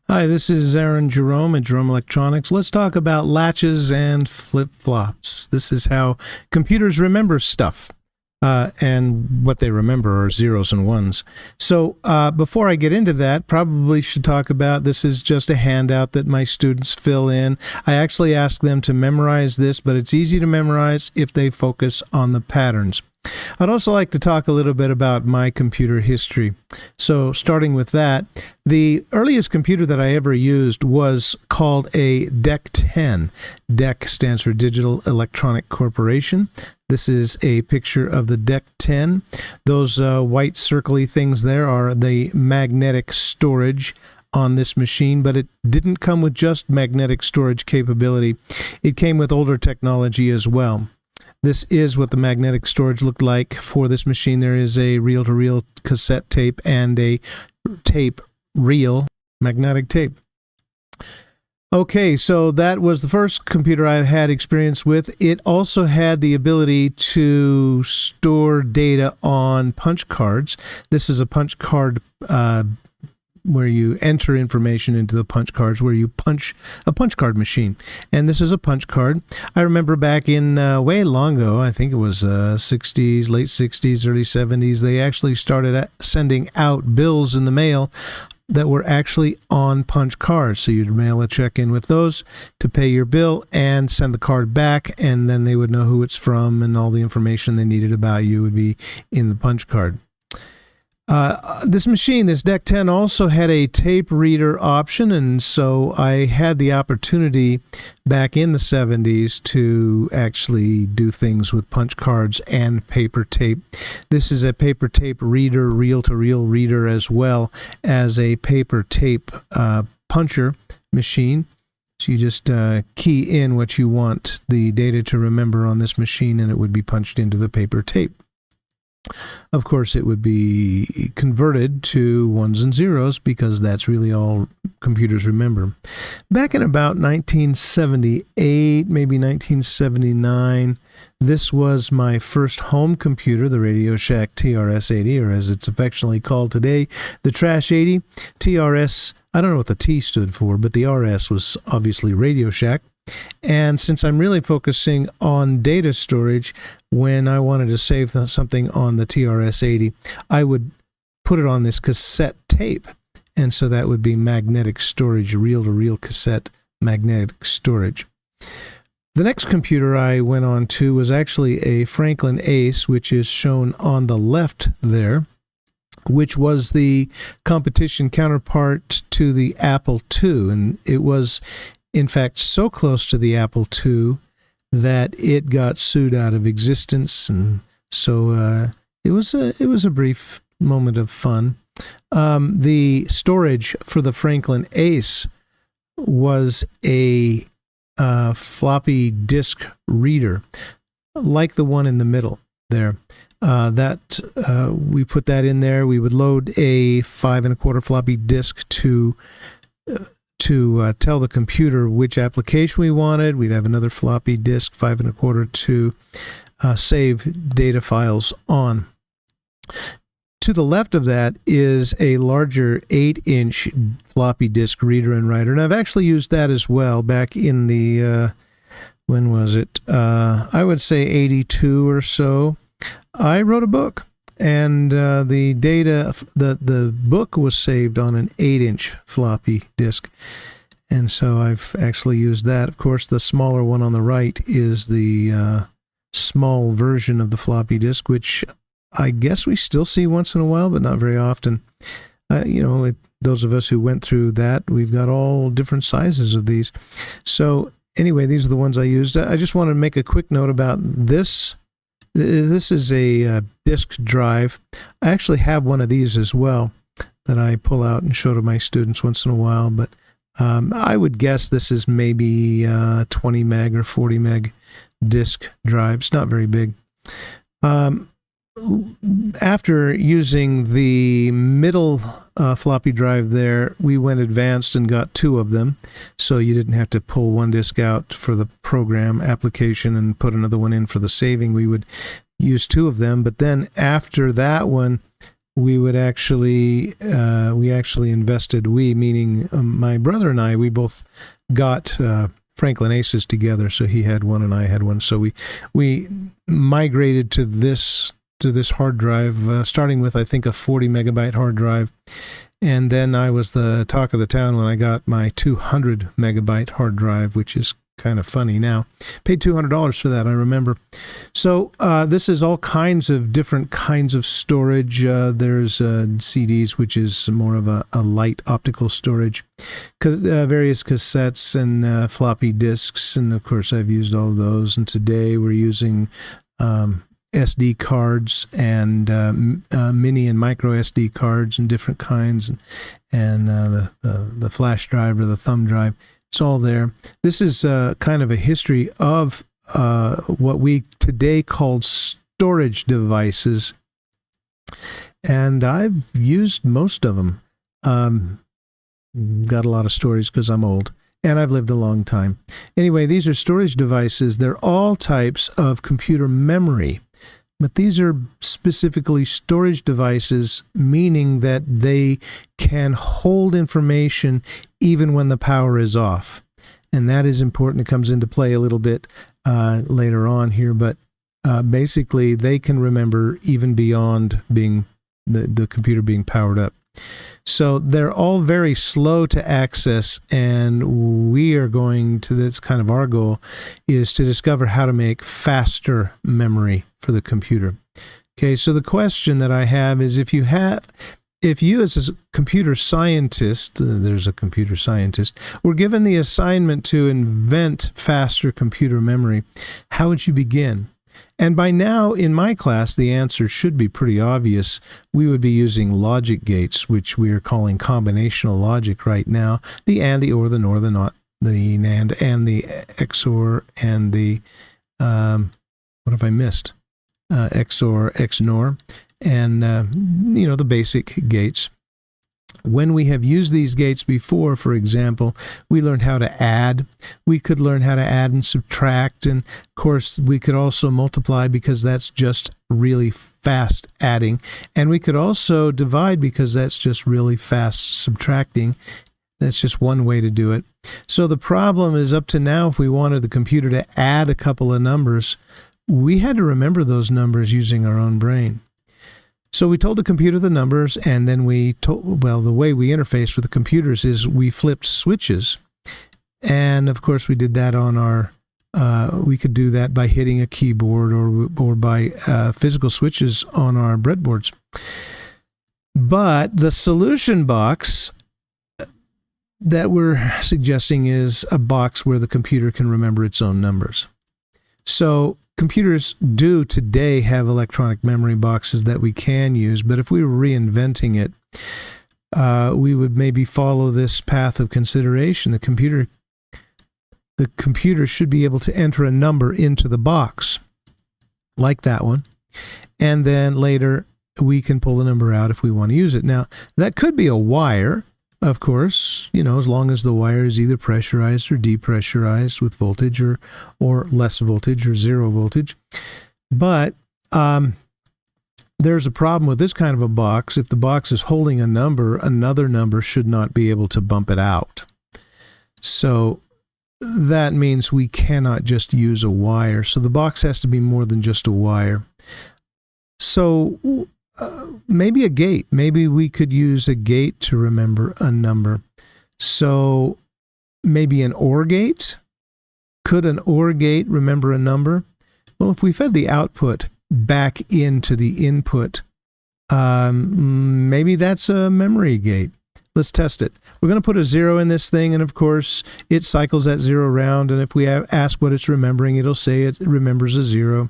Hi, this is Aaron Jerome at Jerome Electronics. Let's talk about latches and flip-flops. This is how computers remember stuff. And what they remember are zeros and ones. So before I get into that, probably should talk about, this is just a handout that my students fill in. I actually ask them to memorize this, but it's easy to memorize if they focus on the patterns. I'd also like to talk a little bit about my computer history. So starting with that, the earliest computer that I ever used was called a DEC 10. DEC stands for Digital Electronic Corporation. This is a picture of the DEC 10. Those white circly things there are the magnetic storage on this machine, but it didn't come with just magnetic storage capability. It came with older technology as well. This is what the magnetic storage looked like for this machine. There is a reel-to-reel cassette tape and a tape reel magnetic tape. Okay, so that was the first computer I had experience with. It also had the ability to store data on punch cards. This is a punch card where you enter information into the punch cards, where you punch a punch card machine. And this is a punch card. I remember back in way long ago, I think it was 60s, late 60s, early 70s, they actually started sending out bills in the mail that were actually on punch cards. So you'd mail a check in with those to pay your bill and send the card back, and then they would know who it's from, and all the information they needed about you would be in the punch card. This machine, this DEC 10, also had a tape reader option, and so I had the opportunity back in the 70s to actually do things with punch cards and paper tape. This is a paper tape reader, reel-to-reel reader, as well as a paper tape puncher machine. So you just key in what you want the data to remember on this machine, and it would be punched into the paper tape. Of course, it would be converted to ones and zeros because that's really all computers remember. Back in about 1978, maybe 1979, this was my first home computer, the Radio Shack TRS-80, or as it's affectionately called today, the Trash 80. TRS, I don't know what the T stood for, but the RS was obviously Radio Shack. And since I'm really focusing on data storage, when I wanted to save something on the TRS-80, I would put it on this cassette tape. And so that would be magnetic storage, reel-to-reel cassette magnetic storage. The next computer I went on to was actually a Franklin Ace, which is shown on the left there, which was the competition counterpart to the Apple II. And it was, in fact, so close to the Apple II that it got sued out of existence, and so it was a brief moment of fun. The storage for the Franklin Ace was a floppy disk reader, like the one in the middle there. We put that in there. We would load a 5 1/4 floppy disk to tell the computer which application we wanted. We'd have another floppy disk, 5 1/4, to save data files on. To the left of that is a larger 8-inch floppy disk reader and writer, and I've actually used that as well back in the, when was it? I would say 82 or so. I wrote a book. And the data, the book was saved on an 8-inch floppy disk. And so I've actually used that. Of course, the smaller one on the right is the small version of the floppy disk, which I guess we still see once in a while, but not very often. Those of us who went through that, we've got all different sizes of these. So anyway, these are the ones I used. I just want to make a quick note about this. This is a disk drive. I actually have one of these as well that I pull out and show to my students once in a while, but I would guess this is maybe 20 meg or 40 meg disk drive. It's not very big. After using the middle floppy drive there, we went advanced and got 2 of them, so you didn't have to pull one disk out for the program application and put another one in for the saving. We would use 2 of them, but then after that one, we would actually, we meaning my brother and I, we both got Franklin Aces together. So he had one and I had one. So we migrated to this hard drive, starting with, I think, a 40 megabyte hard drive. And then I was the talk of the town when I got my 200 megabyte hard drive, which is kind of funny now. Paid $200 for that, I remember. So this is all kinds of different kinds of storage. There's CDs, which is more of a light optical storage, various cassettes and floppy disks. And of course, I've used all of those. And today we're using SD cards and mini and micro SD cards and different kinds, and the flash drive or the thumb drive. It's all there. This is kind of a history of what we today call storage devices, and I've used most of them. Got a lot of stories because I'm old, and I've lived a long time. Anyway, these are storage devices. They're all types of computer memory, but these are specifically storage devices, meaning that they can hold information even when the power is off. And that is important. It comes into play a little bit later on here, but basically they can remember even beyond being the computer being powered up. So they're all very slow to access, and we are going to, that's kind of our goal, is to discover how to make faster memory for the computer. Okay, so the question that I have is, if you as a computer scientist, there's a computer scientist, were given the assignment to invent faster computer memory, how would you begin? And by now, in my class, the answer should be pretty obvious. We would be using logic gates, which we are calling combinational logic right now. The and, the or, the nor, the not, the NAND, and the XOR, and the, what have I missed? XOR, XNOR, and, the basic gates. When we have used these gates before, for example, we learned how to add. We could learn how to add and subtract, and of course we could also multiply because that's just really fast adding. And we could also divide because that's just really fast subtracting. That's just one way to do it. So the problem is, up to now, if we wanted the computer to add a couple of numbers, we had to remember those numbers using our own brain. So we told the computer the numbers, and then the way we interfaced with the computers is we flipped switches. And of course we did that on we could do that by hitting a keyboard or by physical switches on our breadboards. But the solution box that we're suggesting is a box where the computer can remember its own numbers. So computers do today have electronic memory boxes that we can use, but if we were reinventing it, we would maybe follow this path of consideration. The computer should be able to enter a number into the box, like that one, and then later we can pull the number out if we want to use it. Now, that could be a wire, of course, as long as the wire is either pressurized or depressurized with voltage or less voltage or zero voltage. But there's a problem with this kind of a box. If the box is holding a number, another number should not be able to bump it out. So that means we cannot just use a wire. So the box has to be more than just a wire. So maybe a gate. Maybe we could use a gate to remember a number. So maybe an OR gate. Could an OR gate remember a number? Well, if we fed the output back into the input, maybe that's a memory gate. Let's test it. We're going to put a 0 in this thing, and of course it cycles that 0 around, and if we ask what it's remembering, it'll say it remembers a 0.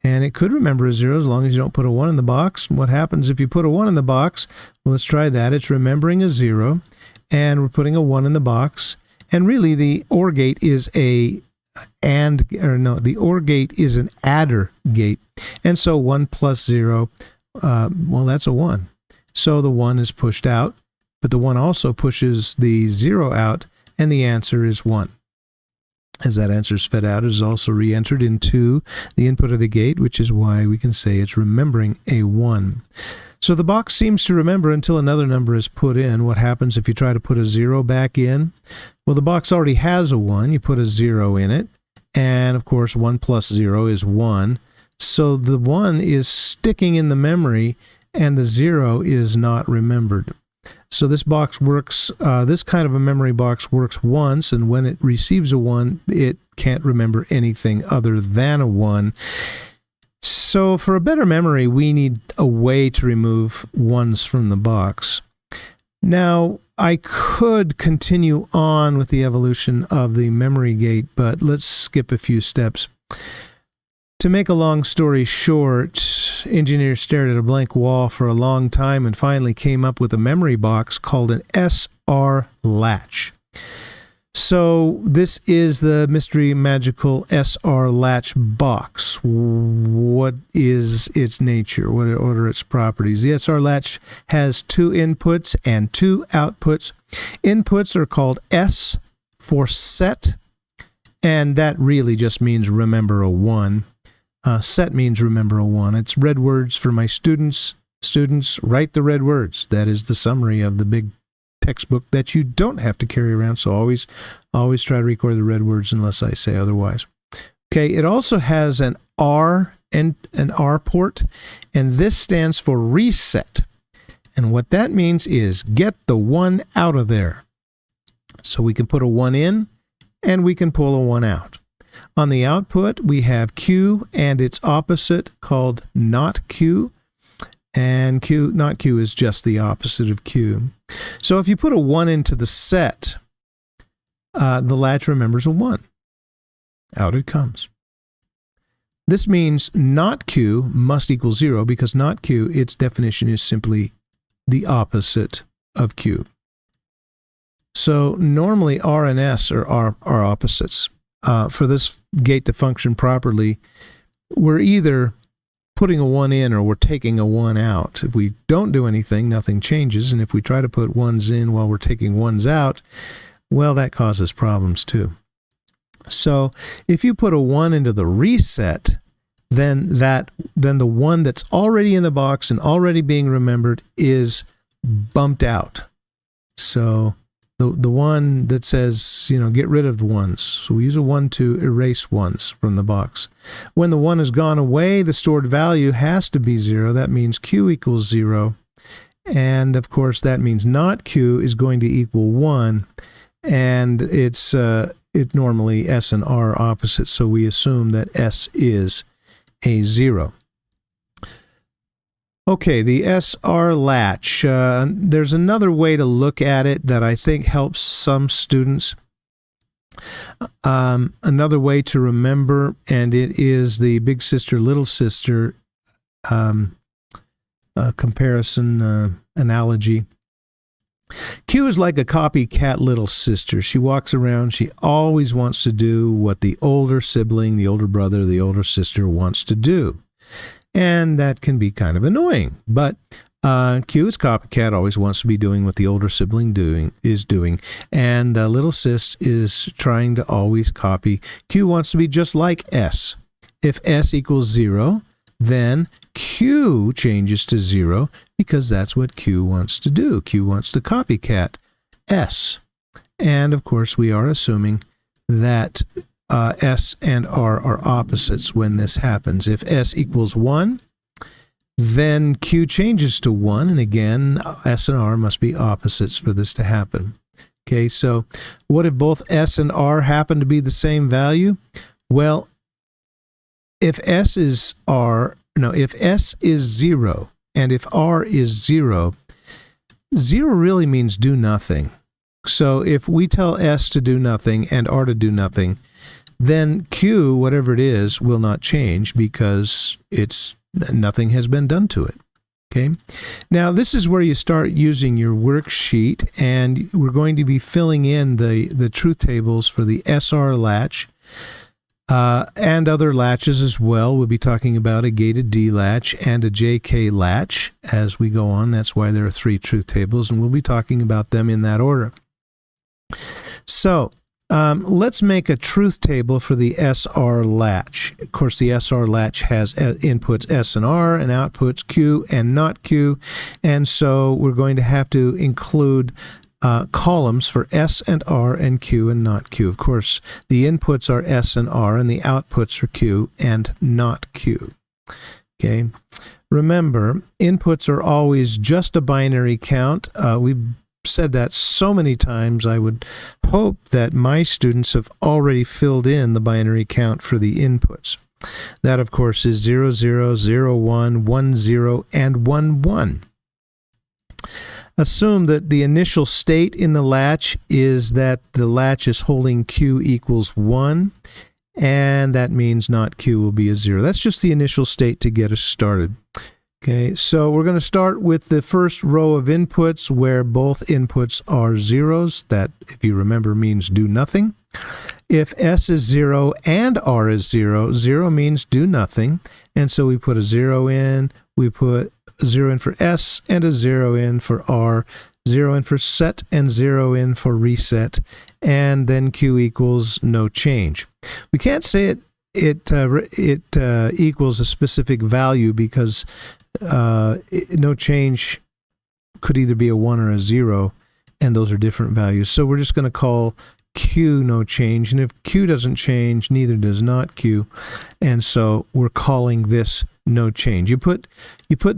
And it could remember a 0 as long as you don't put a 1 in the box. What happens if you put a 1 in the box? Well, let's try that. It's remembering a 0, and we're putting a 1 in the box. And really, the OR gate is the OR gate is an adder gate. And so 1 plus 0, that's a 1. So the 1 is pushed out, but the 1 also pushes the 0 out, and the answer is 1. As that answer is fed out, it is also re-entered into the input of the gate, which is why we can say it's remembering a 1. So the box seems to remember until another number is put in. What happens if you try to put a 0 back in? Well, the box already has a 1. You put a 0 in it. And, of course, 1 plus 0 is 1. So the 1 is sticking in the memory, and the 0 is not remembered. So this box works, this kind of a memory box works once, and when it receives a 1, it can't remember anything other than a 1. So for a better memory, we need a way to remove 1s from the box. Now, I could continue on with the evolution of the memory gate, but let's skip a few steps. To make a long story short, engineers stared at a blank wall for a long time and finally came up with a memory box called an SR Latch. So this is the mystery magical SR Latch box. What is its nature? What are its properties? The SR Latch has 2 inputs and 2 outputs. Inputs are called S for set, and that really just means remember a 1. Set means remember a 1. It's red words for my students. Students, write the red words. That is the summary of the big textbook that you don't have to carry around, so always try to record the red words unless I say otherwise. Okay, it also has an R and an R port, and this stands for reset. And what that means is get the 1 out of there. So we can put a 1 in, and we can pull a 1 out. On the output, we have Q and its opposite called not Q. And Q, not Q, is just the opposite of Q. So if you put a 1 into the set, the latch remembers a 1. Out it comes. This means not Q must equal 0 because not Q, its definition is simply the opposite of Q. So normally R and S are opposites. For this gate to function properly, we're either putting a 1 in or we're taking a 1 out. If we don't do anything, nothing changes. And if we try to put 1s in while we're taking 1s out, well, that causes problems too. So if you put a 1 into the reset, then the 1 that's already in the box and already being remembered is bumped out. So the one that says, get rid of the 1s. So we use a 1 to erase 1s from the box. When the 1 has gone away, the stored value has to be 0. That means Q equals 0. And, of course, that means not Q is going to equal 1. And it's normally S and R are opposite, so we assume that S is a 0. Okay, the SR latch. There's another way to look at it that I think helps some students. Another way to remember, and it is the big sister, little sister comparison analogy. Q is like a copycat little sister. She walks around. She always wants to do what the older sibling, the older brother, the older sister wants to do. And that can be kind of annoying. But Q is copycat, always wants to be doing what the older sibling is doing. And little sis is trying to always copy. Q wants to be just like S. If S equals 0, then Q changes to 0 because that's what Q wants to do. Q wants to copycat S. And, of course, we are assuming that S and R are opposites when this happens. If S equals 1, then Q changes to 1, and again, S and R must be opposites for this to happen. Okay, so what if both S and R happen to be the same value? Well, if S is 0 and if R is 0, 0 really means do nothing. So if we tell S to do nothing and R to do nothing, then Q, whatever it is, will not change because nothing has been done to it. Okay. Now, this is where you start using your worksheet, and we're going to be filling in the truth tables for the SR latch and other latches as well. We'll be talking about a gated D latch and a JK latch as we go on. That's why there are 3 truth tables, and we'll be talking about them in that order. So, Let's make a truth table for the SR latch. Of course, the SR latch has inputs S and R and outputs Q and not Q. And so we're going to have to include columns for S and R and Q and not Q. Of course, the inputs are S and R and the outputs are Q and not Q. Okay. Remember, inputs are always just a binary count. We've said that so many times. I would hope that my students have already filled in the binary count for the inputs. That, of course, is 0, 0, 0, 1, 1, 0, and 1, 1. Assume that the initial state in the latch is that the latch is holding Q equals 1, and that means not Q will be a 0. That's just the initial state to get us started. Okay, so we're going to start with the first row of inputs where both inputs are zeros. That, if you remember, means do nothing. If S is 0 and R is 0, 0 means do nothing. And so we put a 0 in, we put a 0 in for S and a 0 in for R, 0 in for set and 0 in for reset, and then Q equals no change. We can't say it equals a specific value because no change could either be a 1 or a 0, and those are different values. So we're just going to call Q no change, and if Q doesn't change, neither does not Q, and so we're calling this no change. You put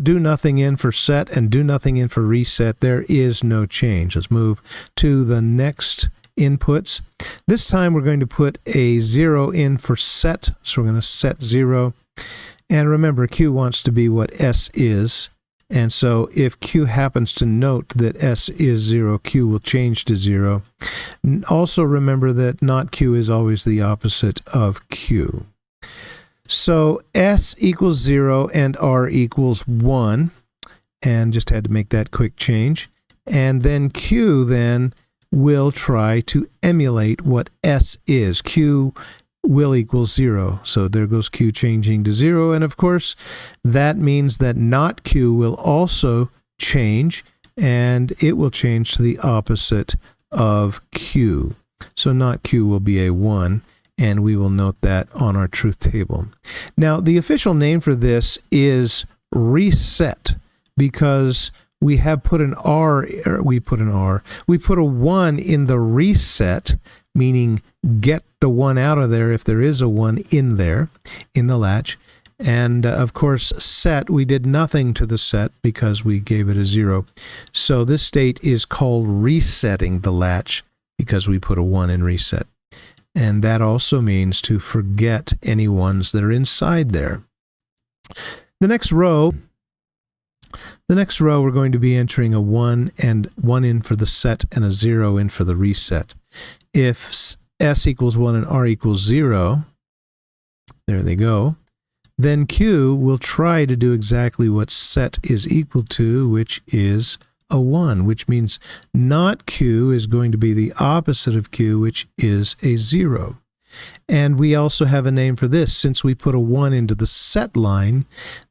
do nothing in for set and do nothing in for reset. There is no change. Let's move to the next inputs. This time we're going to put a 0 in for set, so we're going to set 0. And remember, Q wants to be what S is, and so if Q happens to note that S is 0, Q will change to 0. Also remember that not Q is always the opposite of Q. So S equals 0 and R equals 1, and just had to make that quick change. And then Q then will try to emulate what S is. Q will equal 0. So there goes Q changing to 0. And of course, that means that not Q will also change, and it will change to the opposite of Q. So not Q will be a 1, and we will note that on our truth table. Now, the official name for this is reset, because we have put an R, we put a 1 in the reset, meaning get the 1 out of there if there is a 1 in there, in the latch. And of course, set, we did nothing to the set because we gave it a 0. So this state is called resetting the latch because we put a 1 in reset. And that also means to forget any ones that are inside there. The next row, we're going to be entering a 1 and 1 in for the set and a 0 in for the reset. If S equals 1 and R equals 0, there they go, then Q will try to do exactly what set is equal to, which is a 1, which means not Q is going to be the opposite of Q, which is a 0. And we also have a name for this. Since we put a 1 into the set line,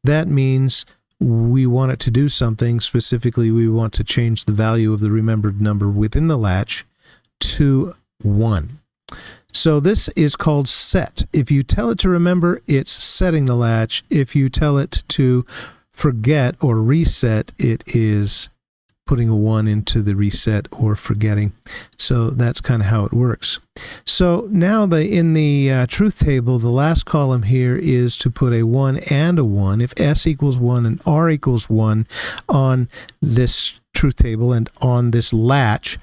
that means we want it to do something. Specifically, we want to change the value of the remembered number within the latch to 1. So this is called set. If you tell it to remember, it's setting the latch. If you tell it to forget or reset, it is putting a 1 into the reset or forgetting. So that's kind of how it works. So now in the truth table, the last column here is to put a 1 and a 1. If S equals 1 and R equals 1 on this truth table and on this latch,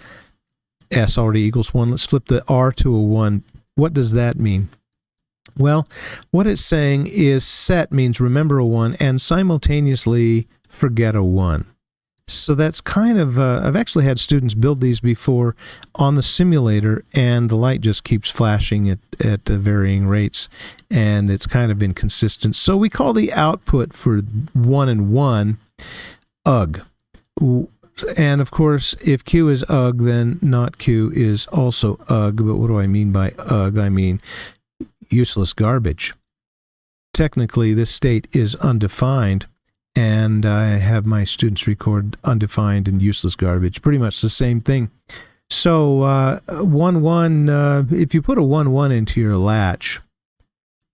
S already equals 1. Let's flip the R to a 1. What does that mean? Well, what it's saying is set means remember a 1 and simultaneously forget a 1. So that's kind of, I've actually had students build these before on the simulator, and the light just keeps flashing at varying rates, and it's kind of inconsistent. So we call the output for 1 and 1 UG. And of course, if Q is UG, then not Q is also UG. But what do I mean by UG? I mean useless garbage. Technically, this state is undefined, and I have my students record undefined and useless garbage. Pretty much the same thing. So 1 1, if you put a 1 1 into your latch,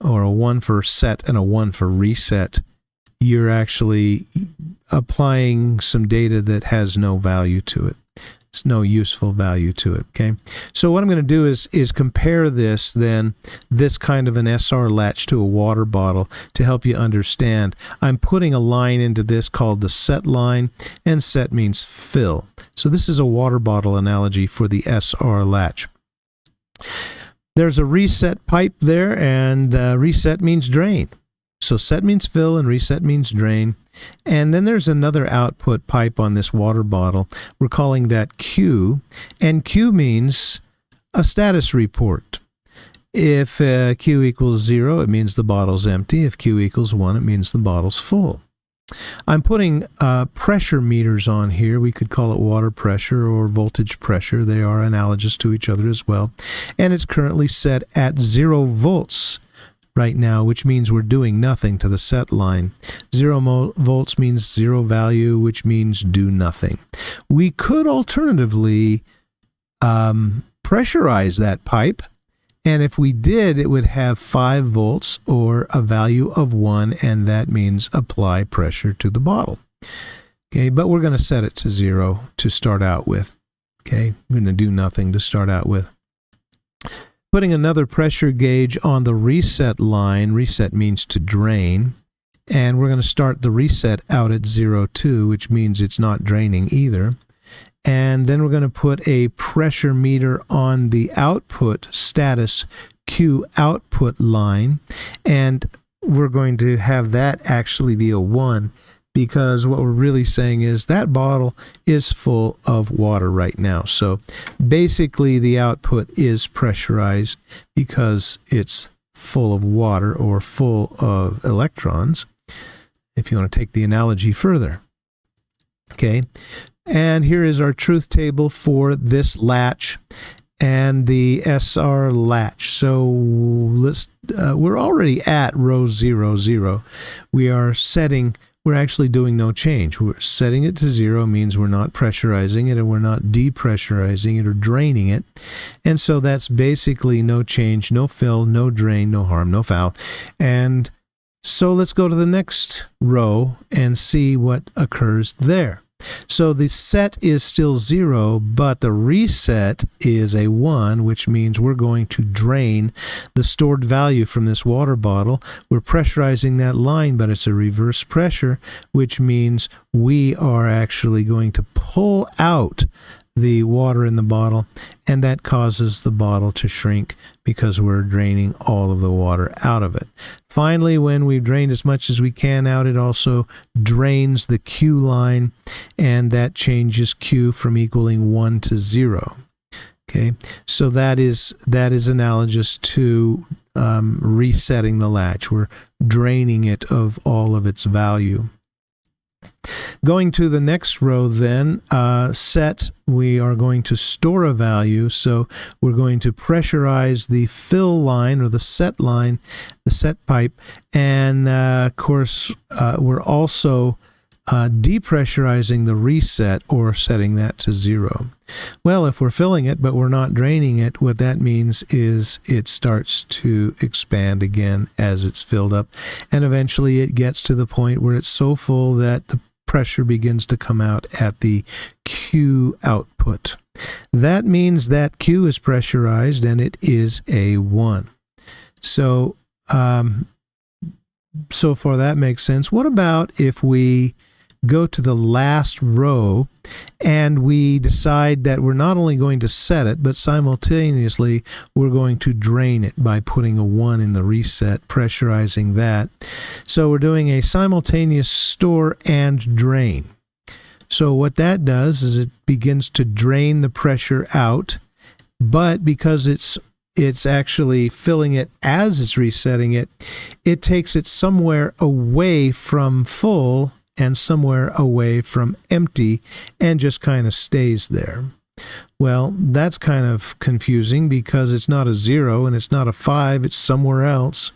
or a 1 for set and a 1 for reset, you're actually applying some data that has no value to it. It's no useful value to it, okay? So what I'm going to do is compare this kind of an SR latch to a water bottle to help you understand. I'm putting a line into this called the set line, and set means fill. So this is a water bottle analogy for the SR latch. There's a reset pipe there, and reset means drain. So set means fill and reset means drain. And then there's another output pipe on this water bottle. We're calling that Q, and Q means a status report. If Q equals 0, it means the bottle's empty. If Q equals 1, it means the bottle's full. I'm putting pressure meters on here. We could call it water pressure or voltage pressure. They are analogous to each other as well. And it's currently set at 0 volts right now, which means we're doing nothing to the set line. 0 volts means 0 value, which means do nothing. We could alternatively pressurize that pipe, and if we did, it would have 5 volts or a value of 1, and that means apply pressure to the bottle. Okay, but we're going to set it to 0 to start out with. Okay, we're going to do nothing to start out with. Putting another pressure gauge on the reset line. Reset means to drain. And we're going to start the reset out at 0, 2, which means it's not draining either. And then we're going to put a pressure meter on the output status Q output line. And we're going to have that actually be a 1, because what we're really saying is that bottle is full of water right now. So basically the output is pressurized because it's full of water or full of electrons, if you want to take the analogy further. Okay, and here is our truth table for this latch and the SR latch. So we're already at row 0, 0. We're actually doing no change. We're setting it to 0 means we're not pressurizing it, and we're not depressurizing it or draining it. And so that's basically no change, no fill, no drain, no harm, no foul. And so let's go to the next row and see what occurs there. So the set is still 0, but the reset is a 1, which means we're going to drain the stored value from this water bottle. We're pressurizing that line, but it's a reverse pressure, which means we are actually going to pull out the water in the bottle, and that causes the bottle to shrink because we're draining all of the water out of it. Finally, when we've drained as much as we can out, it also drains the Q line, and that changes Q from equaling 1 to 0. Okay, so that is analogous to resetting the latch. We're draining it of all of its value. Going to the next row then, set, we are going to store a value, so we're going to pressurize the fill line or the set line, the set pipe, and of course we're also depressurizing the reset or setting that to 0. Well, if we're filling it but we're not draining it, what that means is it starts to expand again as it's filled up, and eventually it gets to the point where it's so full that the pressure begins to come out at the Q output. That means that Q is pressurized and it is a 1. So, so far that makes sense. What about if we go to the last row and we decide that we're not only going to set it, but simultaneously we're going to drain it by putting a 1 in the reset, pressurizing that. So we're doing a simultaneous store and drain. So what that does is it begins to drain the pressure out, but because it's actually filling it as it's resetting it, it takes it somewhere away from full and somewhere away from empty and just kind of stays there. Well, that's kind of confusing because it's not a 0 and it's not a 5, it's somewhere else.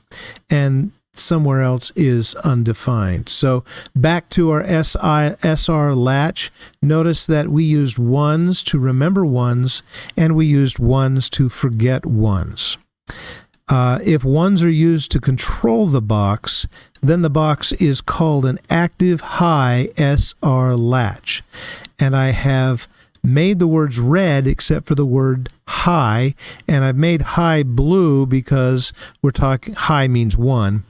And somewhere else is undefined. So back to our SR latch, notice that we used ones to remember ones, and we used ones to forget ones. If ones are used to control the box, then the box is called an active high SR latch. And I have made the words red except for the word high, and I've made high blue because we're talking high means 1.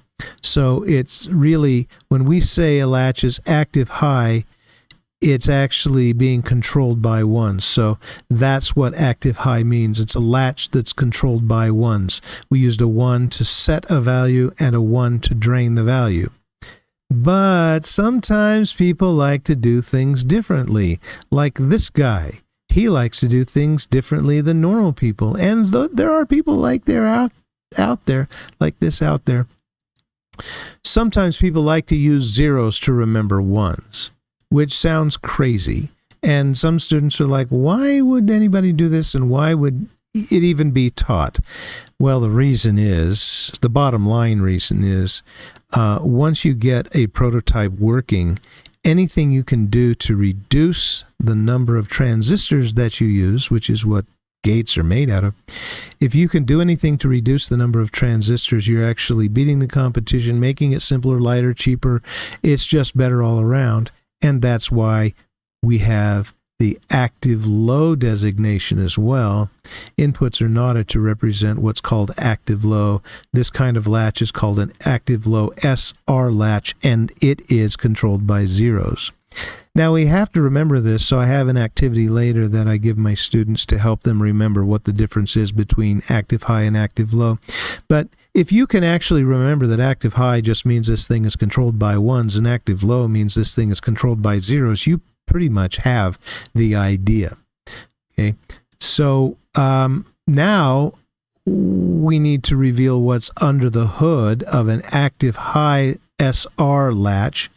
So it's really, when we say a latch is active high, it's actually being controlled by ones. So that's what active high means. It's a latch that's controlled by ones. We used a 1 to set a value and a 1 to drain the value. But sometimes people like to do things differently, like this guy. He likes to do things differently than normal people. And there are people like out there, like this out there. Sometimes people like to use zeros to remember ones, which sounds crazy. And some students are like, why would anybody do this, and why would it even be taught? Well, the bottom line reason is, once you get a prototype working, anything you can do to reduce the number of transistors that you use, which is what gates are made out of, if you can do anything to reduce the number of transistors, you're actually beating the competition, making it simpler, lighter, cheaper. It's just better all around. And that's why we have the active low designation as well. Inputs are knotted to represent what's called active low. This kind of latch is called an active low SR latch, and it is controlled by zeros. Now we have to remember this, so I have an activity later that I give my students to help them remember what the difference is between active high and active low. But if you can actually remember that active high just means this thing is controlled by ones, and active low means this thing is controlled by zeros, you pretty much have the idea. Okay, so now we need to reveal what's under the hood of an active high SR latch,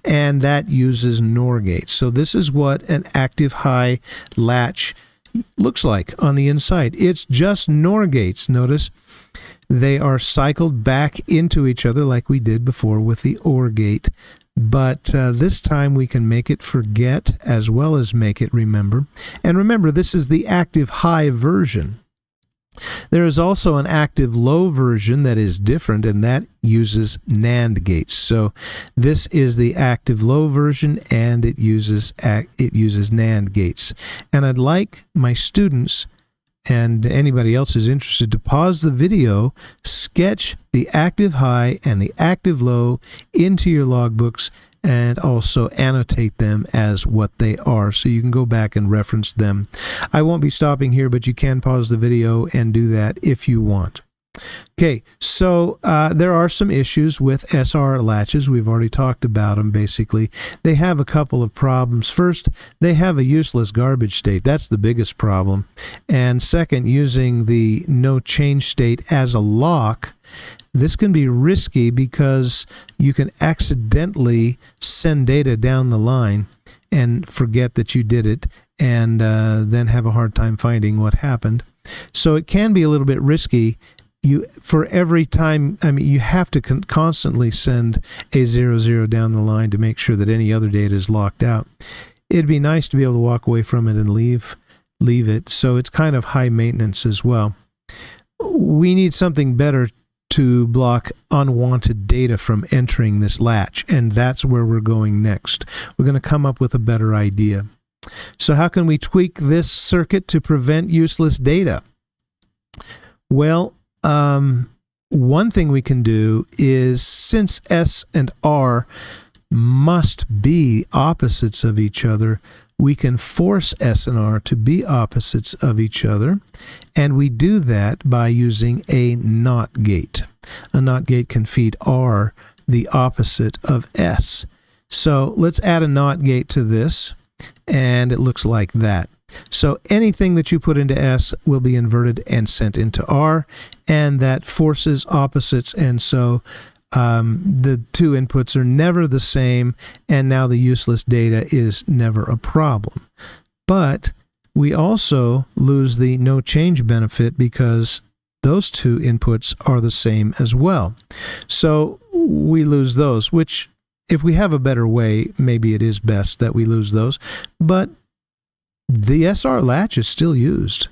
and that uses NOR gates. So this is what an active high latch looks like on the inside. It's just NOR gates. Notice they are cycled back into each other like we did before with the OR gate. But this time we can make it forget as well as make it remember. And remember, this is the active high version. There is also an active low version that is different, and that uses NAND gates. So this is the active low version, and it uses NAND gates. And I'd like my students and anybody else who's interested to pause the video, sketch the active high and the active low into your logbooks, and also annotate them as what they are, so you can go back and reference them. I won't be stopping here, but you can pause the video and do that if you want. Okay, so there are some issues with SR latches. We've already talked about them, basically. They have a couple of problems. First, they have a useless garbage state. That's the biggest problem. And second, using the no change state as a lock, this can be risky because you can accidentally send data down the line and forget that you did it, and then have a hard time finding what happened. So it can be a little bit risky. For every time, you have to constantly send a 00 down the line to make sure that any other data is locked out. It'd be nice to be able to walk away from it and leave it. So it's kind of high maintenance as well. We need something better to block unwanted data from entering this latch, and that's where we're going next. We're going to come up with a better idea. So how can we tweak this circuit to prevent useless data? Well, one thing we can do is, since S and R must be opposites of each other, we can force S and R to be opposites of each other, and we do that by using a NOT gate. A NOT gate can feed R, the opposite of S. So let's add a NOT gate to this, and it looks like that. So anything that you put into S will be inverted and sent into R, and that forces opposites, and so the two inputs are never the same, and now the useless data is never a problem. But we also lose the no change benefit because those two inputs are the same as well. So we lose those, which if we have a better way, maybe it is best that we lose those. But the SR latch is still used,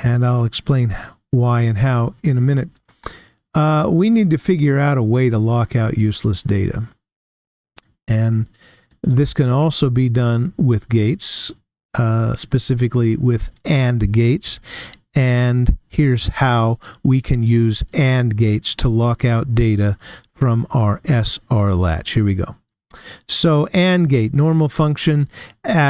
and I'll explain why and how in a minute. We need to figure out a way to lock out useless data. And this can also be done with gates, specifically with AND gates. And here's how we can use AND gates to lock out data from our SR latch. Here we go. So AND gate, normal function.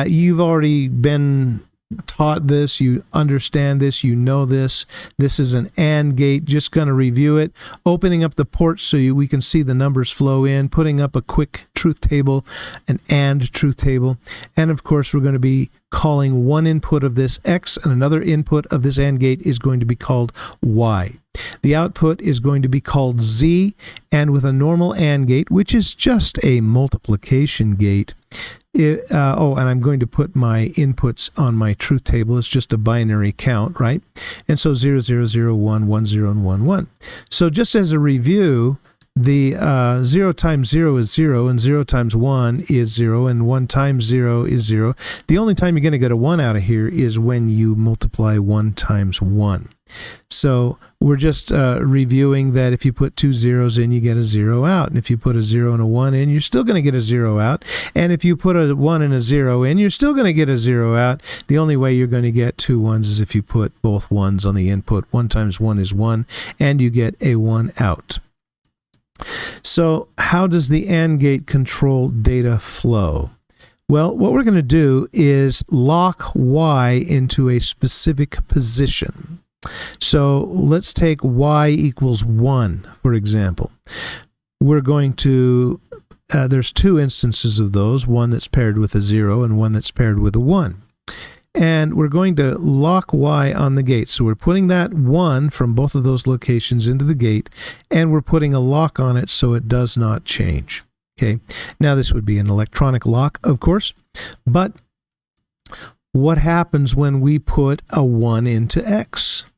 You've already been taught this, you understand this, you know this. This is an AND gate. Just going to review it. Opening up the port so we can see the numbers flow in, putting up a quick truth table, an AND truth table. And of course, we're going to be calling one input of this X, and another input of this AND gate is going to be called Y. The output is going to be called Z, and with a normal AND gate, which is just a multiplication gate, and I'm going to put my inputs on my truth table. It's just a binary count, right? And so 0, 0, 0, 1, 1, 0, and 1, 1. So just as a review, the 0 times 0 is 0, and 0 times 1 is 0, and 1 times 0 is 0. The only time you're going to get a 1 out of here is when you multiply 1 times 1. So we're just reviewing that if you put two zeros in, you get a 0 out. And if you put a 0 and a 1 in, you're still going to get a 0 out. And if you put a 1 and a 0 in, you're still going to get a 0 out. The only way you're going to get two 1s is if you put both 1s on the input. 1 times 1 is 1, and you get a 1 out. So how does the AND gate control data flow? Well, what we're going to do is lock Y into a specific position. So let's take Y equals 1, for example. We're going to, there's two instances of those, one that's paired with a 0 and one that's paired with a 1. And we're going to lock Y on the gate. So we're putting that 1 from both of those locations into the gate, and we're putting a lock on it so it does not change. Okay. Now this would be an electronic lock, of course, but what happens when we put a 1 into X?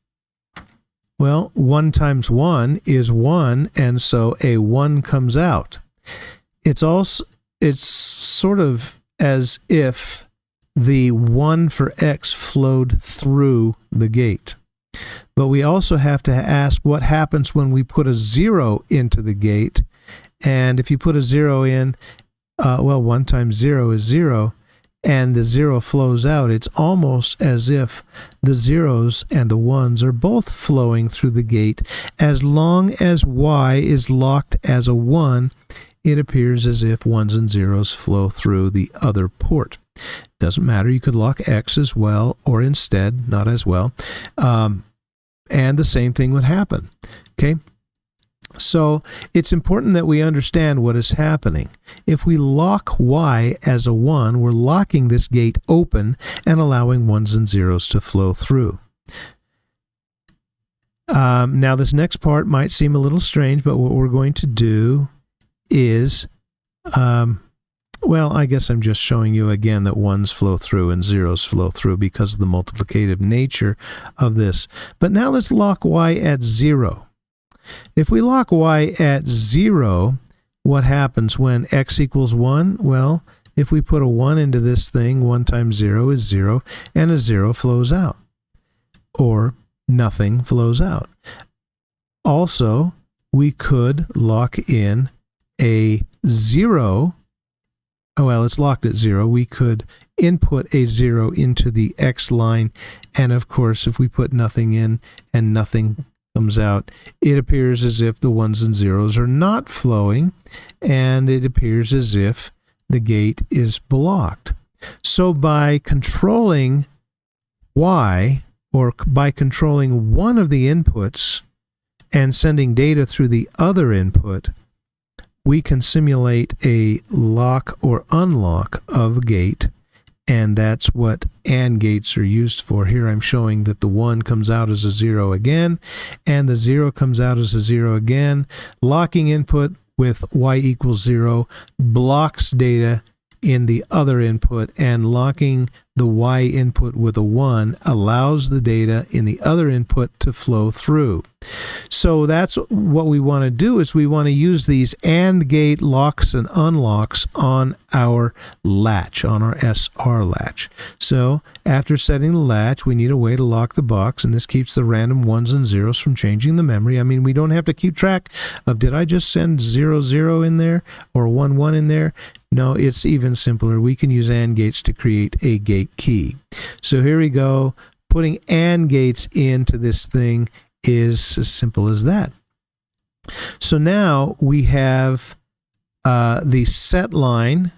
Well, 1 times 1 is 1, and so a 1 comes out. It's sort of as if the 1 for X flowed through the gate. But we also have to ask what happens when we put a 0 into the gate. And if you put a 0 in, 1 times 0 is 0, and the 0 flows out. It's almost as if the zeros and the 1s are both flowing through the gate. As long as Y is locked as a 1, it appears as if 1s and 0s flow through the other port. Doesn't matter. You could lock X as well, or instead, not as well. And the same thing would happen. Okay? So it's important that we understand what is happening. If we lock Y as a 1, we're locking this gate open and allowing 1s and 0s to flow through. Now this next part might seem a little strange, but what we're going to do is, I guess I'm just showing you again that 1s flow through and 0s flow through because of the multiplicative nature of this. But now let's lock Y at 0. If we lock Y at 0, what happens when X equals 1? Well, if we put a 1 into this thing, 1 times 0 is 0, and a 0 flows out. Or nothing flows out. Also, we could lock in a 0. Well, it's locked at 0. We could input a 0 into the X line, and of course, if we put nothing in and nothing comes out, it appears as if the 1s and 0s are not flowing, and it appears as if the gate is blocked. So by controlling Y, or by controlling one of the inputs and sending data through the other input, we can simulate a lock or unlock of a gate, and that's what AND gates are used for. Here I'm showing that the 1 comes out as a 0 again, and the 0 comes out as a 0 again. Locking input with Y equals 0 blocks data in the other input, and locking the Y input with a 1 allows the data in the other input to flow through. So that's what we want to do, is we want to use these AND gate locks and unlocks on our latch, on our SR latch. So after setting the latch, we need a way to lock the box, and this keeps the random 1s and 0s from changing the memory. I mean, we don't have to keep track of, did I just send 0, 0 in there or 1, 1 in there? No, it's even simpler. We can use AND gates to create a gate key. So here we go. Putting AND gates into this thing is as simple as that. So now we have the set line,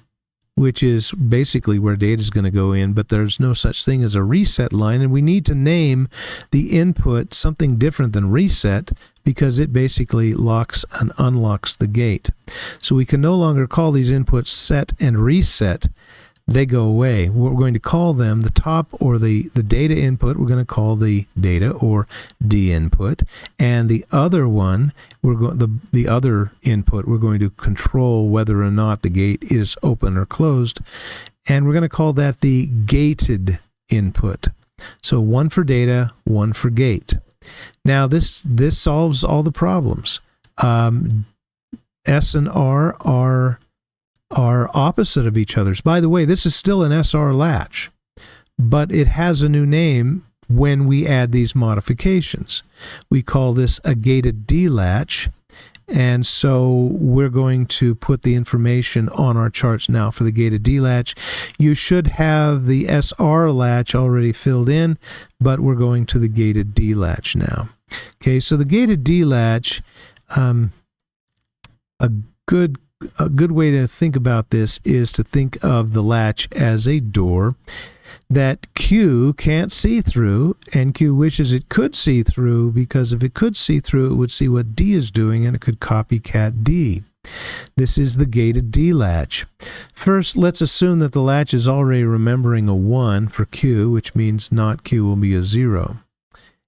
which is basically where data is going to go in, but there's no such thing as a reset line, and we need to name the input something different than reset because it basically locks and unlocks the gate. So we can no longer call these inputs set and reset. They go away. We're going to call them the top, or the data input, we're going to call the data or D input, and the other one, the other input, we're going to control whether or not the gate is open or closed, and we're going to call that the gated input. So one for data, one for gate. Now this solves all the problems. S and R are opposite of each other. By the way, this is still an SR latch, but it has a new name when we add these modifications. We call this a gated D latch, and so we're going to put the information on our charts now for the gated D latch. You should have the SR latch already filled in, but we're going to the gated D latch now. Okay, so the gated D latch, a good way to think about this is to think of the latch as a door that Q can't see through, and Q wishes it could see through, because if it could see through, it would see what D is doing, and it could copycat D. This is the gated D latch. First, let's assume that the latch is already remembering a 1 for Q, which means not Q will be a 0.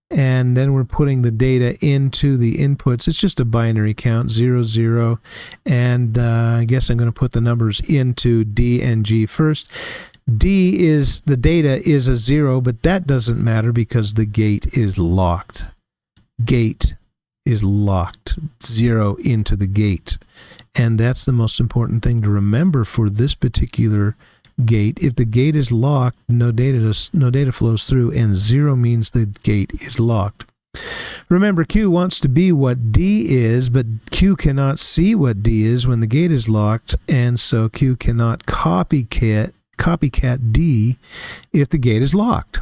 And then we're putting the data into the inputs. It's just a binary count, 0, 0. And I guess I'm going to put the numbers into D and G first. D is, the data is a 0, but that doesn't matter because the gate is locked. Gate is locked, 0 into the gate. And that's the most important thing to remember for this particular gate. If the gate is locked, no data flows through, and 0 means the gate is locked. Remember, Q wants to be what D is, but Q cannot see what D is when the gate is locked, and so Q cannot copycat D if the gate is locked.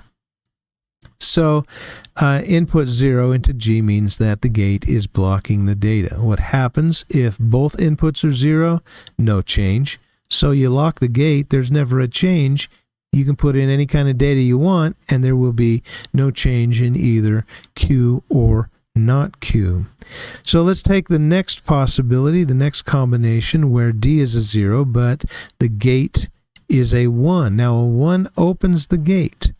So input 0 into G means that the gate is blocking the data. What happens if both inputs are 0? No change. So you lock the gate, there's never a change. You can put in any kind of data you want, and there will be no change in either Q or not Q. So let's take the next possibility, the next combination, where D is a 0, but the gate is a 1. Now a 1 opens the gate,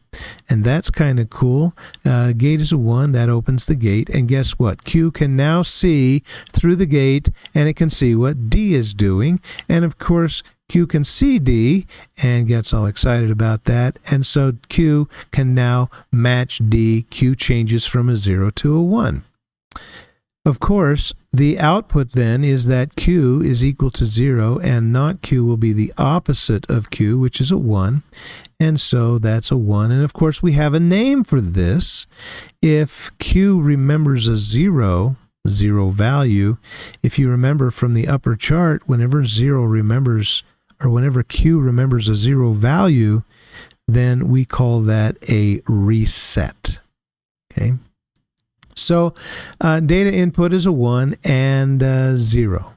and that's kind of cool. Gate is a 1, that opens the gate, and guess what? Q can now see through the gate, and it can see what D is doing, and of course Q can see D and gets all excited about that, and so Q can now match D. Q changes from a 0 to a 1. Of course, the output then is that Q is equal to 0, and not Q will be the opposite of Q, which is a 1, and so that's a 1. And of course, we have a name for this. If Q remembers a 0 value, if you remember from the upper chart, whenever Q remembers a 0 value, then we call that a reset. Okay. So data input is a 1 and 0.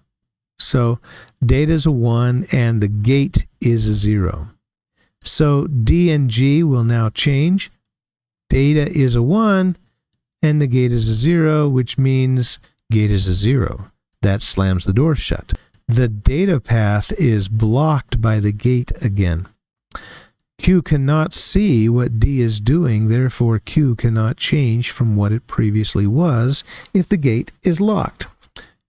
So data is a 1 and the gate is a 0. So D and G will now change. Data is a 1 and the gate is a 0, which means gate is a 0. That slams the door shut. The data path is blocked by the gate again. Q cannot see what D is doing, therefore Q cannot change from what it previously was if the gate is locked.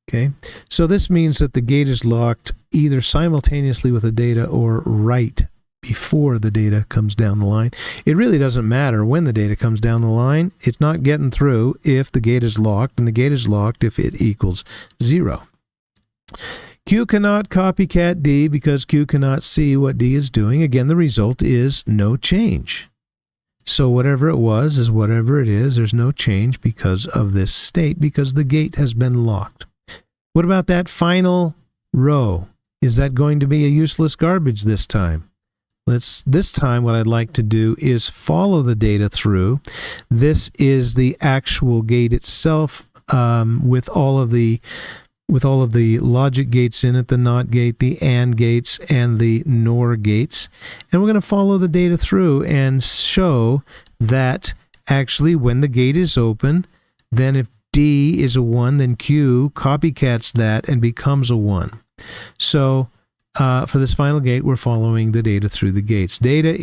Okay, so this means that the gate is locked either simultaneously with the data or right before the data comes down the line. It really doesn't matter when the data comes down the line. It's not getting through if the gate is locked, and the gate is locked if it equals 0. Q cannot copycat D because Q cannot see what D is doing. Again, the result is no change. So whatever it was is whatever it is. There's no change because of this state, because the gate has been locked. What about that final row? Is that going to be a useless garbage this time? This time what I'd like to do is follow the data through. This is the actual gate itself, with all of the logic gates in it, the NOT gate, the AND gates, and the NOR gates. And we're going to follow the data through and show that actually when the gate is open, then if D is a 1, then Q copycats that and becomes a 1. So for this final gate, we're following the data through the gates. Data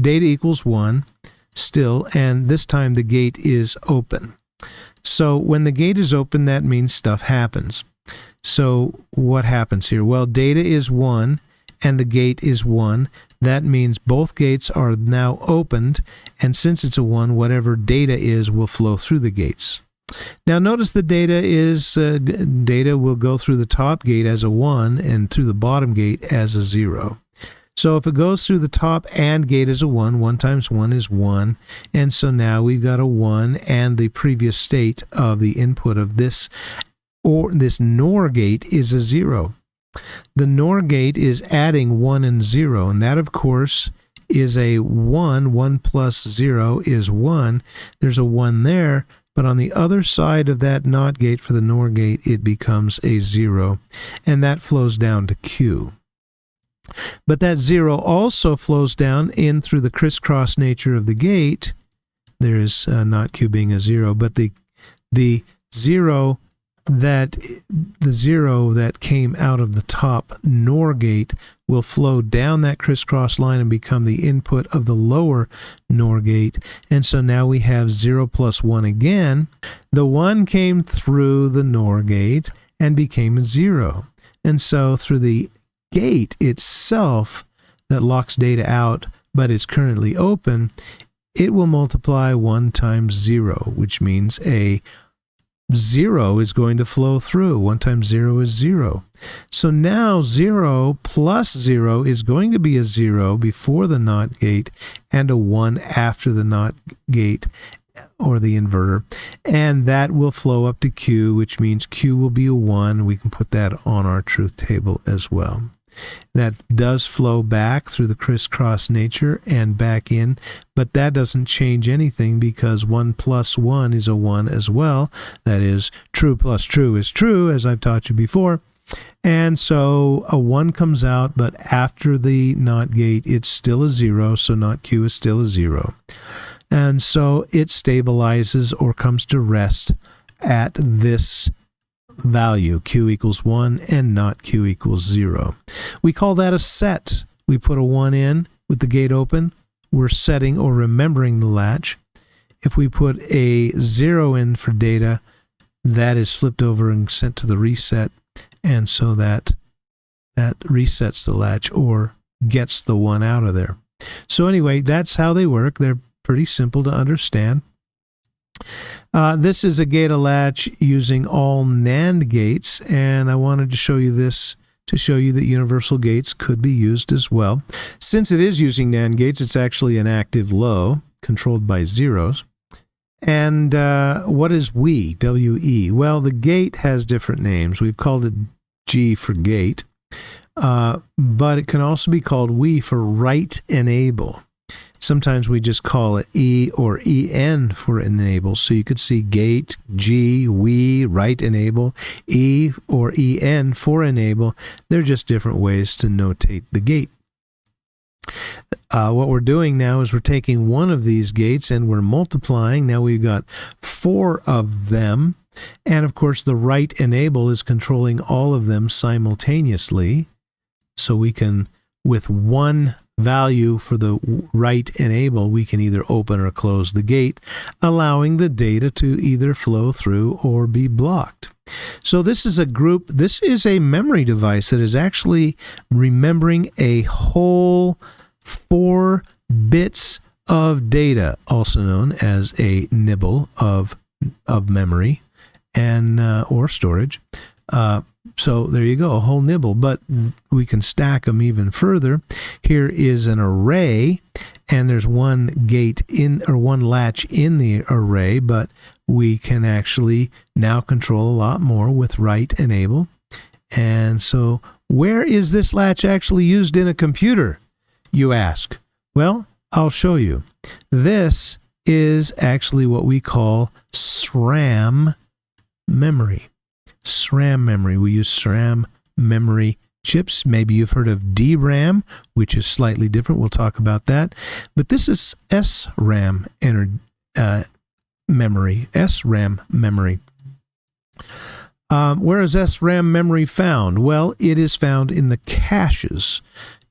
equals 1 still, and this time the gate is open. So when the gate is open, that means stuff happens. So what happens here? Well, data is 1 and the gate is 1. That means both gates are now opened, and since it's a 1, whatever data is will flow through the gates. Now notice the data will go through the top gate as a 1 and through the bottom gate as a 0. So if it goes through the top AND gate as a 1, 1 times 1 is 1. And so now we've got a 1 and the previous state of the input of this NOR gate is a 0. The NOR gate is adding 1 and 0, and that of course is a 1. 1 plus 0 is 1. There's a 1 there, but on the other side of that NOT gate for the NOR gate, it becomes a 0, and that flows down to Q. But that 0 also flows down in through the crisscross nature of the gate. There is not Q being a 0, but the 0 that came out of the top NOR gate will flow down that crisscross line and become the input of the lower NOR gate. And so now we have 0 plus 1 again. The 1 came through the NOR gate and became a 0. And so through the gate itself that locks data out but is currently open, it will multiply 1 times 0, which means a 0 is going to flow through. 1 times 0 is 0. So now 0 plus 0 is going to be a 0 before the NOT gate and a 1 after the NOT gate or the inverter. And that will flow up to Q, which means Q will be a 1. We can put that on our truth table as well. That does flow back through the crisscross nature and back in, but that doesn't change anything because 1 plus 1 is a 1 as well. That is, true plus true is true, as I've taught you before. And so a 1 comes out, but after the NOT gate, it's still a 0, so NOT Q is still a 0. And so it stabilizes or comes to rest at this value, Q equals 1 and not Q equals 0. We call that a set. We put a 1 in with the gate open. We're setting or remembering the latch. If we put a 0 in for data, that is flipped over and sent to the reset, and so that resets the latch or gets the 1 out of there. So anyway, that's how they work. They're pretty simple to understand. This is a gate-a-latch using all NAND gates, and I wanted to show you this to show you that universal gates could be used as well. Since it is using NAND gates, it's actually an active low controlled by zeros. And what is WE, W-E? Well, the gate has different names. We've called it G for gate, but it can also be called WE for write enable. Sometimes we just call it E or EN for enable. So you could see gate, G, we, write enable, E or EN for enable. They're just different ways to notate the gate. What we're doing now is we're taking one of these gates and we're multiplying. Now we've got 4 of them. And of course the write enable is controlling all of them simultaneously. So we can, with one value for the write enable, we can either open or close the gate, allowing the data to either flow through or be blocked. So this is a memory device that is actually remembering a whole 4 bits of data, also known as a nibble of memory and or storage. So there you go, a whole nibble, but we can stack them even further. Here is an array, and there's one gate one latch in the array, but we can actually now control a lot more with write enable. And so where is this latch actually used in a computer, you ask? Well, I'll show you. This is actually what we call SRAM memory. SRAM memory. We use SRAM memory chips. Maybe you've heard of DRAM, which is slightly different. We'll talk about that. But this is SRAM memory. SRAM memory. Where is SRAM memory found? Well, it is found in the caches.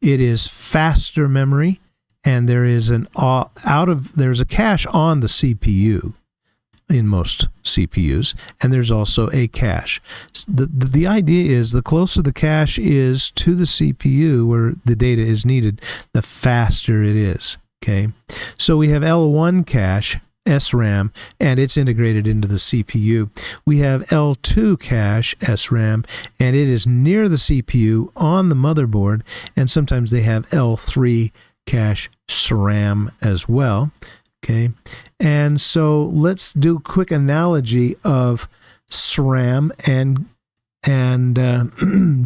It is faster memory, and there is there's a cache on the CPU in most CPUs, and there's also a cache. The idea is the closer the cache is to the CPU where the data is needed, the faster it is. Okay, so we have L1 cache, SRAM, and it's integrated into the CPU. We have L2 cache, SRAM, and it is near the CPU on the motherboard, and sometimes they have L3 cache SRAM as well. Okay, and so let's do a quick analogy of SRAM and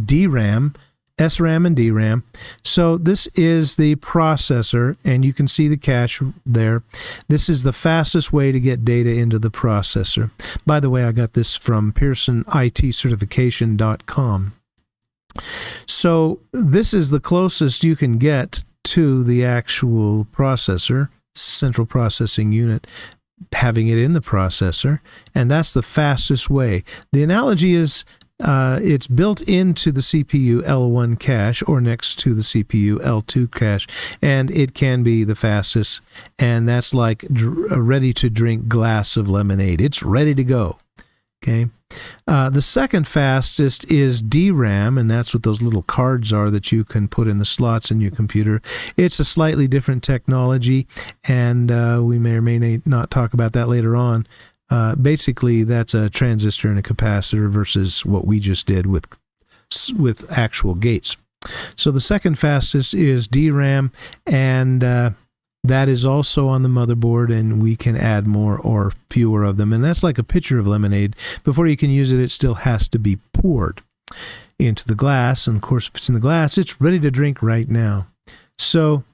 DRAM, SRAM and DRAM. So this is the processor, and you can see the cache there. This is the fastest way to get data into the processor. By the way, I got this from PearsonITcertification.com. So this is the closest you can get to the actual processor, central processing unit, having it in the processor, and that's the fastest way. The analogy is it's built into the CPU L1 cache or next to the CPU L2 cache, and it can be the fastest, and that's like a ready-to-drink glass of lemonade. It's ready to go. Okay. The second fastest is DRAM, and that's what those little cards are that you can put in the slots in your computer. It's a slightly different technology, and we may or may not talk about that later on. Basically, that's a transistor and a capacitor versus what we just did with actual gates. So the second fastest is DRAM, and that is also on the motherboard, and we can add more or fewer of them. And that's like a pitcher of lemonade. Before you can use it, it still has to be poured into the glass. And of course, if it's in the glass, it's ready to drink right now. So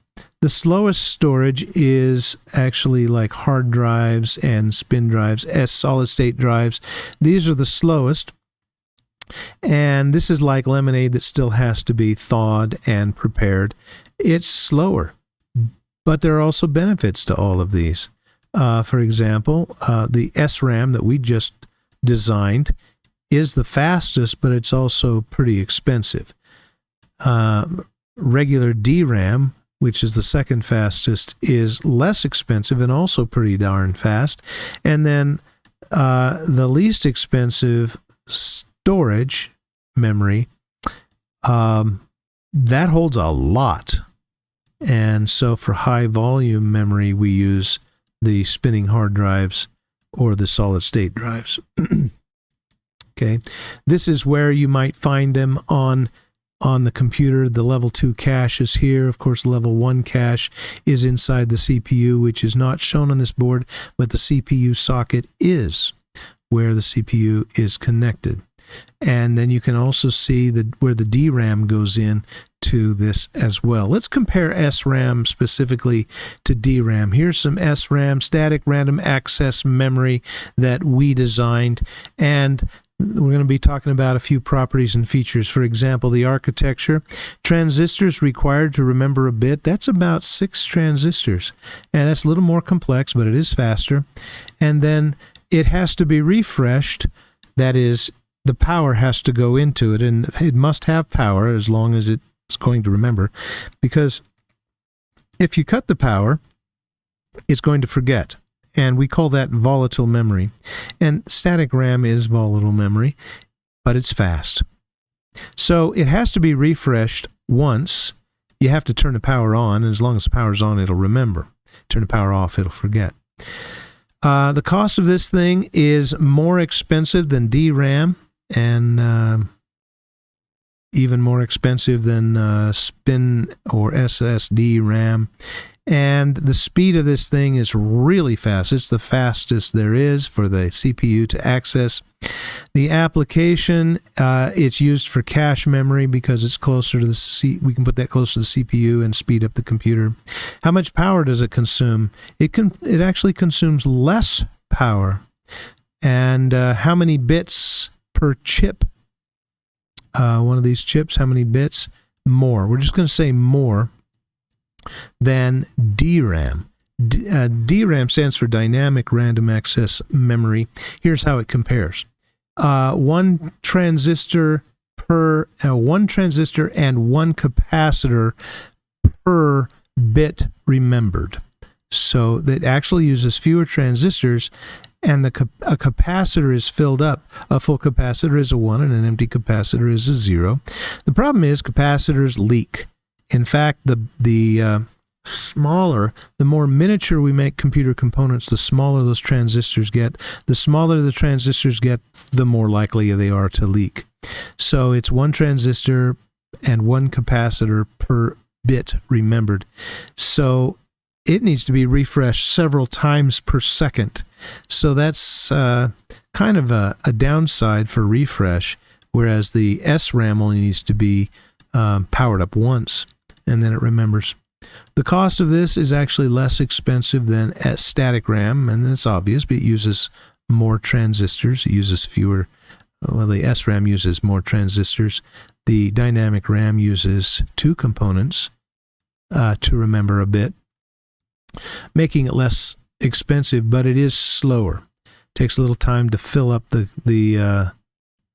the slowest storage is actually like hard drives and spin drives, solid-state drives. These are the slowest. And this is like lemonade that still has to be thawed and prepared. It's slower. But there are also benefits to all of these. For example, the SRAM that we just designed is the fastest, but it's also pretty expensive. Regular DRAM, which is the second fastest, is less expensive and also pretty darn fast. And then the least expensive storage memory, that holds a lot. And so for high volume memory, we use the spinning hard drives or the solid state drives. Okay. This is where you might find them on the computer. The level 2 cache is here. Of course, level 1 cache is inside the CPU, which is not shown on this board, but the CPU socket is where the CPU is connected. And then you can also see where the DRAM goes in to this as well. Let's compare SRAM specifically to DRAM. Here's some SRAM, static random access memory, that we designed, and we're going to be talking about a few properties and features. For example, the architecture. Transistors required to remember a bit. That's about 6 transistors, and that's a little more complex, but it is faster. And then it has to be refreshed. That is, the power has to go into it, and it must have power as long as it's going to remember, because If you cut the power, it's going to forget. And we call that volatile memory. And static RAM is volatile memory, but it's fast. So it has to be refreshed once. You have to turn the power on, and as long as the power's on, it'll remember. Turn the power off, it'll forget. The cost of this thing is more expensive than DRAM, and even more expensive than spin or SSD RAM. And the speed of this thing is really fast. It's the fastest there is for the CPU to access. The application, it's used for cache memory because it's closer to the we can put that close to the CPU and speed up the computer. How much power does it consume? It actually consumes less power. And how many bits per chip? One of these chips, how many bits? More. We're just going to say more than DRAM. DRAM stands for Dynamic Random Access Memory. Here's how it compares. One transistor and one capacitor per bit remembered. So that actually uses fewer transistors, and a capacitor is filled up. A full capacitor is a 1 and an empty capacitor is a 0. The problem is capacitors leak. In fact, the smaller, the more miniature we make computer components, the smaller those transistors get. The smaller the transistors get, the more likely they are to leak. So it's one transistor and one capacitor per bit remembered. So it needs to be refreshed several times per second. So that's kind of a downside for refresh, whereas the SRAM only needs to be powered up once, and then it remembers. The cost of this is actually less expensive than static RAM, and that's obvious, but it uses more transistors. It uses fewer. Well, the SRAM uses more transistors. The dynamic RAM uses 2 components to remember a bit, making it less expensive, but it is slower. It takes a little time to fill up the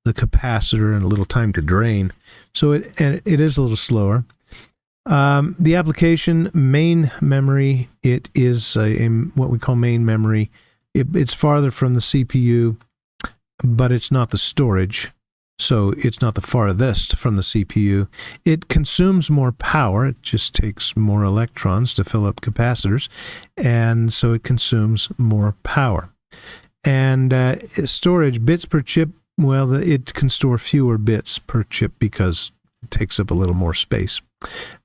capacitor and a little time to drain. So it is a little slower. The application, main memory, it is what we call main memory. It's farther from the CPU, but it's not the storage. So it's not the farthest from the CPU. It consumes more power. It just takes more electrons to fill up capacitors. And so it consumes more power. And storage, bits per chip, well, it can store fewer bits per chip because it takes up a little more space.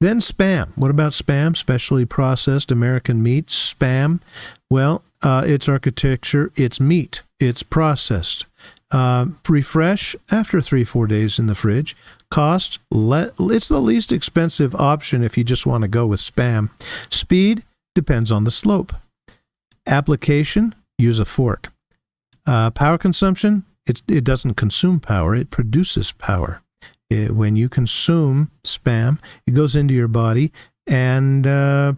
Then SPAM. What about SPAM? Specially Processed American Meat. SPAM. Well, its architecture, it's meat. It's processed. Refresh after 3-4 days in the fridge. Cost, it's the least expensive option if you just want to go with SPAM. Speed depends on the slope. Application, use a fork. Power consumption, it doesn't consume power, it produces power. When you consume SPAM, it goes into your body and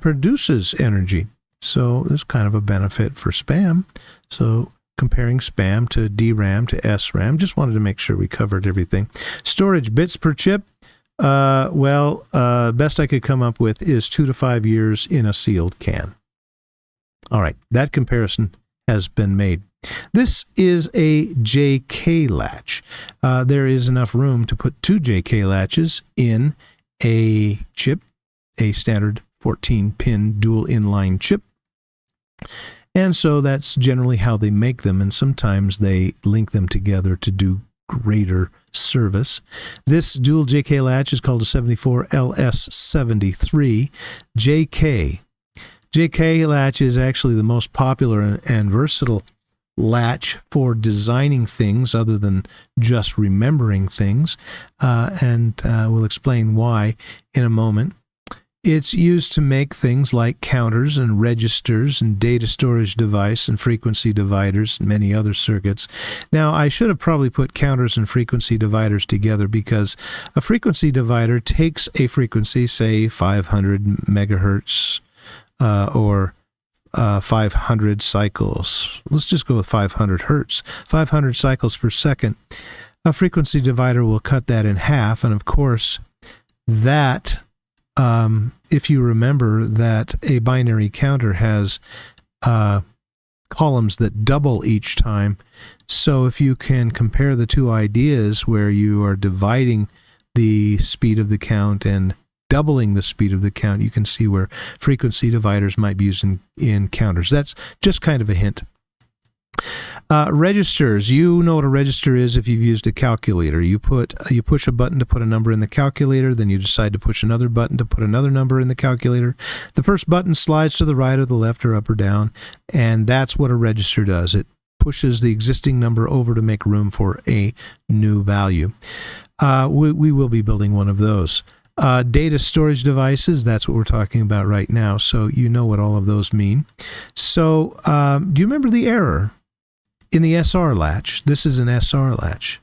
produces energy. So there's kind of a benefit for SPAM. So comparing SPAM to DRAM to SRAM, just wanted to make sure we covered everything. Storage, bits per chip. Best I could come up with is 2 to 5 years in a sealed can. All right, that comparison has been made. This is a JK latch. There is enough room to put 2 JK latches in a chip, a standard 14-pin dual inline chip. And so that's generally how they make them, and sometimes they link them together to do greater service. This dual JK latch is called a 74LS73 JK. JK latch is actually the most popular and versatile latch for designing things other than just remembering things, and we'll explain why in a moment. It's used to make things like counters and registers and data storage device and frequency dividers and many other circuits. Now, I should have probably put counters and frequency dividers together because a frequency divider takes a frequency, say 500 megahertz or 500 cycles. Let's just go with 500 hertz. 500 cycles per second. A frequency divider will cut that in half, and of course, that if you remember that a binary counter has columns that double each time. So if you can compare the two ideas where you are dividing the speed of the count and doubling the speed of the count, you can see where frequency dividers might be used in counters. That's just kind of a hint. Registers. You know what a register is if you've used a calculator. You push a button to put a number in the calculator, then you decide to push another button to put another number in the calculator. The first button slides to the right or the left or up or down, and that's what a register does. It pushes the existing number over to make room for a new value. We will be building one of those. Data storage devices, that's what we're talking about right now, so you know what all of those mean. So do you remember the error in the SR latch? This is an SR latch.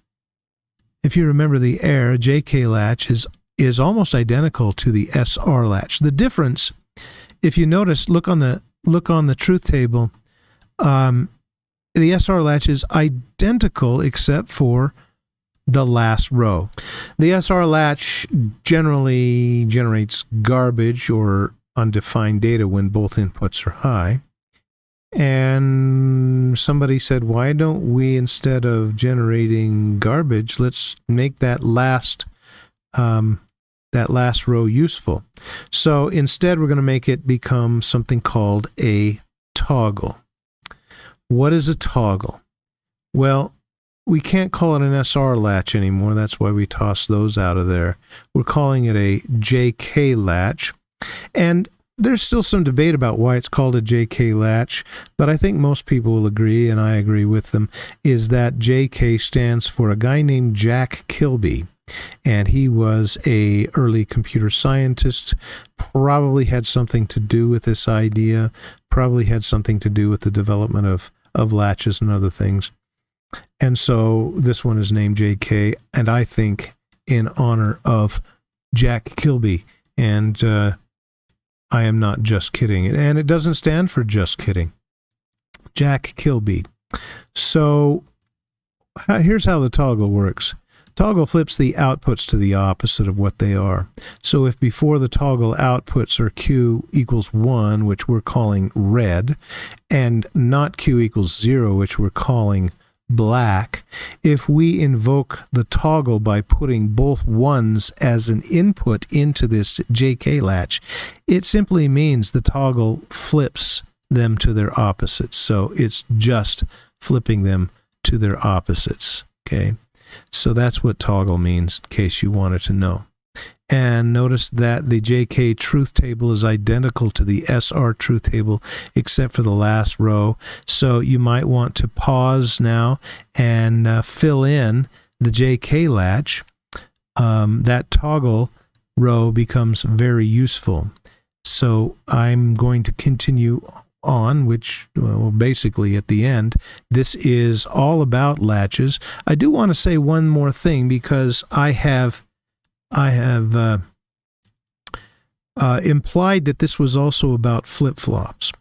If you remember the error, JK latch is almost identical to the SR latch. The difference, if you notice, look on the truth table, the SR latch is identical except for the last row. The SR latch generally generates garbage or undefined data when both inputs are high. And somebody said, why don't we, instead of generating garbage, let's make that last row useful. So instead, we're going to make it become something called a toggle. What is a toggle? Well, we can't call it an SR latch anymore. That's why we tossed those out of there. We're calling it a JK latch. And there's still some debate about why it's called a JK latch, but I think most people will agree, and I agree with them, is that JK stands for a guy named Jack Kilby. And he was a early computer scientist, probably had something to do with this idea, probably had something to do with the development of latches and other things. And so this one is named JK, and I think in honor of Jack Kilby. And I am not just kidding. And it doesn't stand for just kidding. Jack Kilby. So here's how the toggle works. Toggle flips the outputs to the opposite of what they are. So if before the toggle outputs are Q equals 1, which we're calling red, and not Q equals 0, which we're calling black, if we invoke the toggle by putting both ones as an input into this JK latch, it simply means the toggle flips them to their opposites. So it's just flipping them to their opposites. Okay, so that's what toggle means, in case you wanted to know. And notice that the JK truth table is identical to the SR truth table except for the last row. So you might want to pause now and fill in the JK latch. That toggle row becomes very useful. So I'm going to continue on, which, well, basically at the end, this is all about latches. I do want to say one more thing, because I have implied that this was also about flip-flops.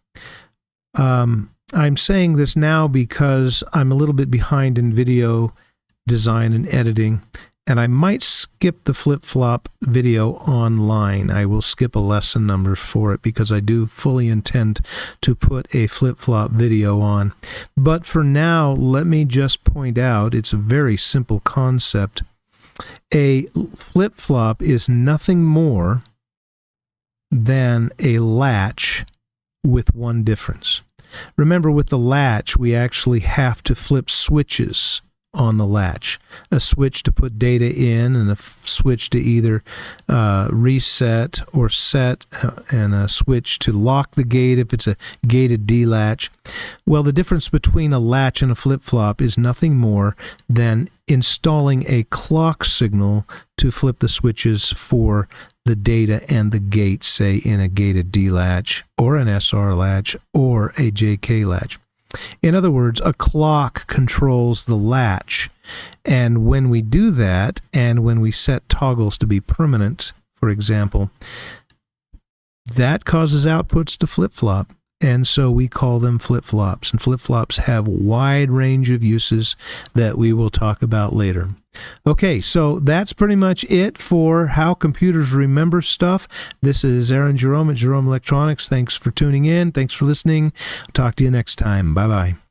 I'm saying this now because I'm a little bit behind in video design and editing, and I might skip the flip-flop video online. I will skip a lesson number for it because I do fully intend to put a flip-flop video on. But for now, let me just point out, it's a very simple concept. A flip-flop is nothing more than a latch with one difference. Remember, with the latch, we actually have to flip switches on the latch. A switch to put data in, and a switch to either reset or set, and a switch to lock the gate if it's a gated D-latch. Well, the difference between a latch and a flip-flop is nothing more than installing a clock signal to flip the switches for the data and the gate, say in a gated D-latch or an SR latch or a JK latch. In other words, a clock controls the latch, and when we do that, and when we set toggles to be permanent, for example, that causes outputs to flip-flop. And so we call them flip-flops. And flip-flops have a wide range of uses that we will talk about later. Okay, so that's pretty much it for how computers remember stuff. This is Aaron Jerome at Jerome Electronics. Thanks for tuning in. Thanks for listening. Talk to you next time. Bye-bye.